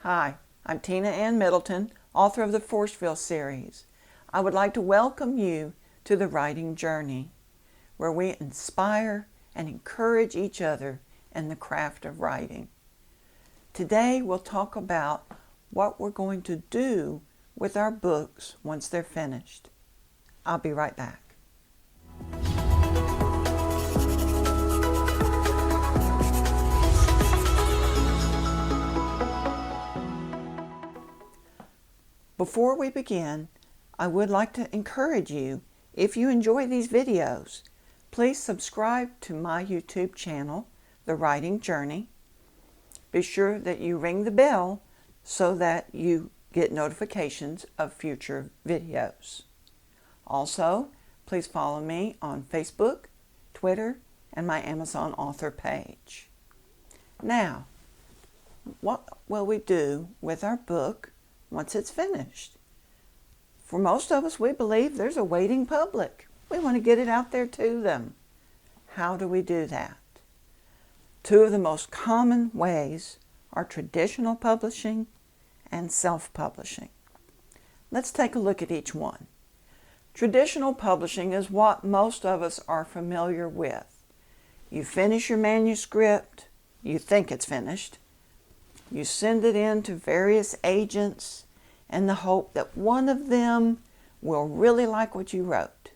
Hi, I'm Tina Ann Middleton, author of the Forceville series. I would like to welcome you to the writing journey, where we inspire and encourage each other in the craft of writing. Today we'll talk about what we're going to do with our books once they're finished. I'll be right back. Before we begin, I would like to encourage you, if you enjoy these videos, please subscribe to my YouTube channel, The Writing Journey. Be sure that you ring the bell so that you get notifications of future videos. Also, please follow me on Facebook, Twitter, and my Amazon author page. Now, what will we do with our book once it's finished? For most of us, we believe there's a waiting public. We want to get it out there to them. How do we do that? Two of the most common ways are traditional publishing and self-publishing. Let's take a look at each one. Traditional publishing is what most of us are familiar with. You finish your manuscript, you think it's finished, you send it in to various agents in the hope that one of them will really like what you wrote.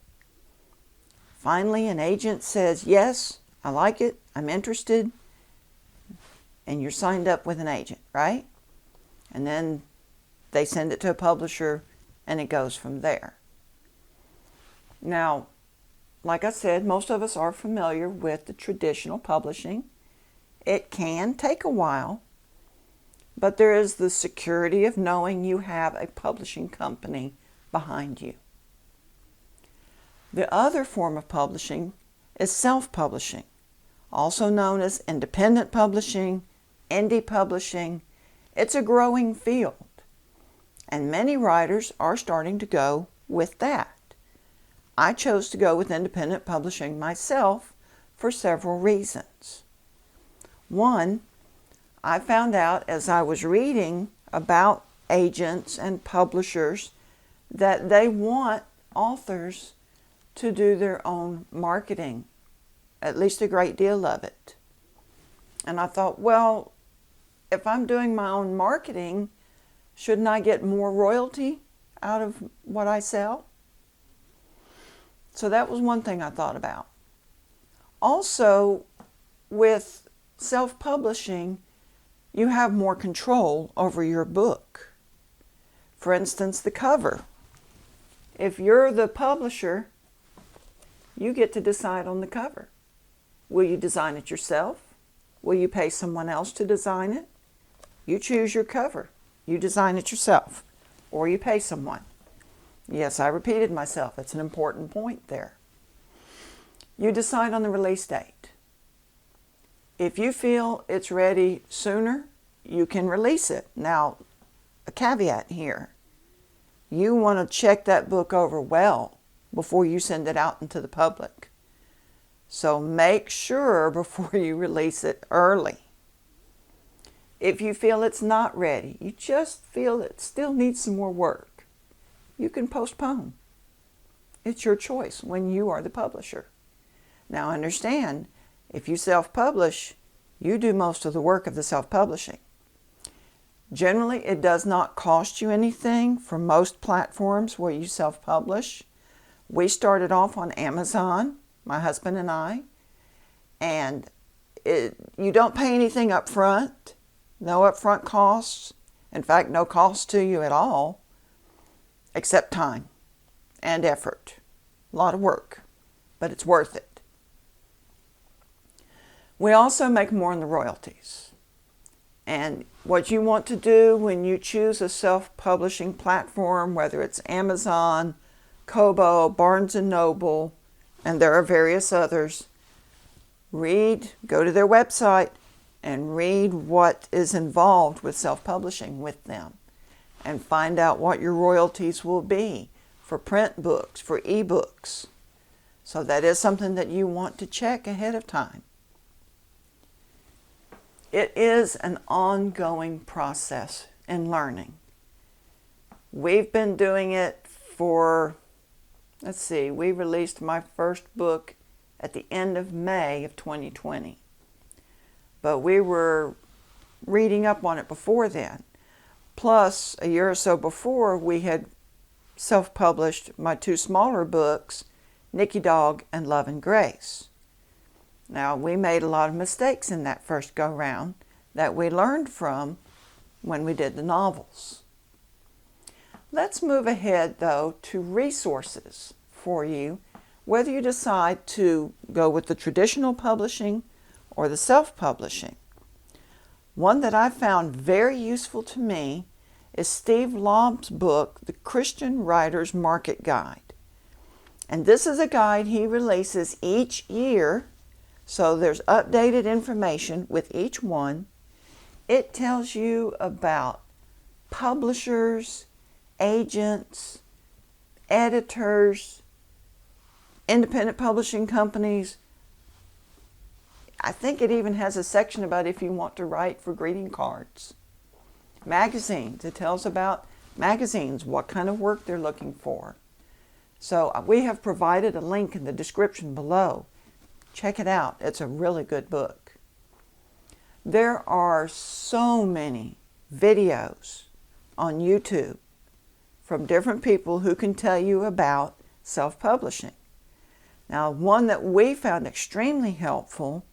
Finally, an agent says, yes, I like it, I'm interested, and you're signed up with an agent, right? And then they send it to a publisher and it goes from there. Now, like I said, most of us are familiar with the traditional publishing. It can take a while, but there is the security of knowing you have a publishing company behind you. The other form of publishing is self-publishing, also known as independent publishing, indie publishing. It's a growing field, and many writers are starting to go with that. I chose to go with independent publishing myself for several reasons. One, I found out as I was reading about agents and publishers that they want authors to do their own marketing, at least a great deal of it. And I thought, well, if I'm doing my own marketing, shouldn't I get more royalty out of what I sell? So that was one thing I thought about. Also, with self-publishing, you have more control over your book. For instance, the cover. If you're the publisher, you get to decide on the cover. Will you design it yourself? Will you pay someone else to design it? You choose your cover. You design it yourself, or you pay someone. Yes, I repeated myself. It's an important point there. You decide on the release date. If you feel it's ready sooner, you can release it. Now, a caveat here. You want to check that book over well before you send it out into the public. So make sure before you release it early. If you feel it's not ready, you just feel it still needs some more work, you can postpone. It's your choice when you are the publisher. Now understand, if you self-publish, you do most of the work of the self-publishing. Generally, it does not cost you anything for most platforms where you self-publish. We started off on Amazon, my husband and I, and you don't pay anything up front, no upfront costs. In fact, no cost to you at all, except time and effort. A lot of work, but it's worth it. We also make more in the royalties. And what you want to do when you choose a self-publishing platform, whether it's Amazon, Kobo, Barnes & Noble, and there are various others, go to their website and read what is involved with self-publishing with them, and find out what your royalties will be for print books, for ebooks. So that is something that you want to check ahead of time. It is an ongoing process. in learning. We've been doing it for, we released my first book at the end of May of 2020. But we were reading up on it before then. Plus, a year or so before, we had self-published my 2 smaller books, Nikki Dog and Love and Grace. Now, we made a lot of mistakes in that first go-round that we learned from when we did the novels. Let's move ahead, though, to resources for you, whether you decide to go with the traditional publishing or the self-publishing. One that I found very useful to me is Steve Laub's book, The Christian Writer's Market Guide. And this is a guide he releases each year, so there's updated information with each one. It tells you about publishers, agents, editors, independent publishing companies. I think it even has a section about if you want to write for greeting cards. Magazines. It tells about magazines, what kind of work they're looking for. So we have provided a link in the description below. Check it out. It's a really good book. There are so many videos on YouTube from different people who can tell you about self-publishing. Now, one that we found extremely helpful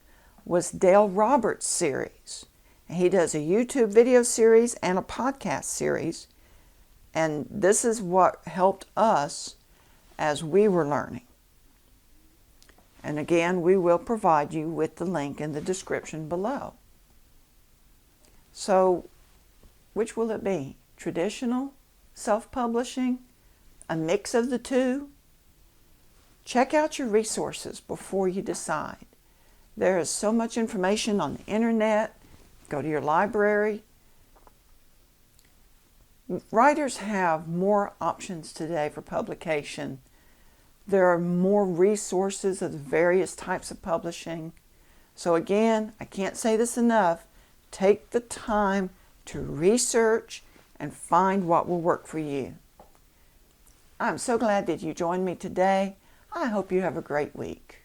was Dale Roberts' series. He does a YouTube video series and a podcast series, and this is what helped us as we were learning. And again, we will provide you with the link in the description below. So, which will it be? Traditional, self-publishing, a mix of the two? Check out your resources before you decide. There is so much information on the internet. Go to your library. Writers have more options today for publication. There are more resources of the various types of publishing. So again, I can't say this enough. Take the time to research and find what will work for you. I'm so glad that you joined me today. I hope you have a great week.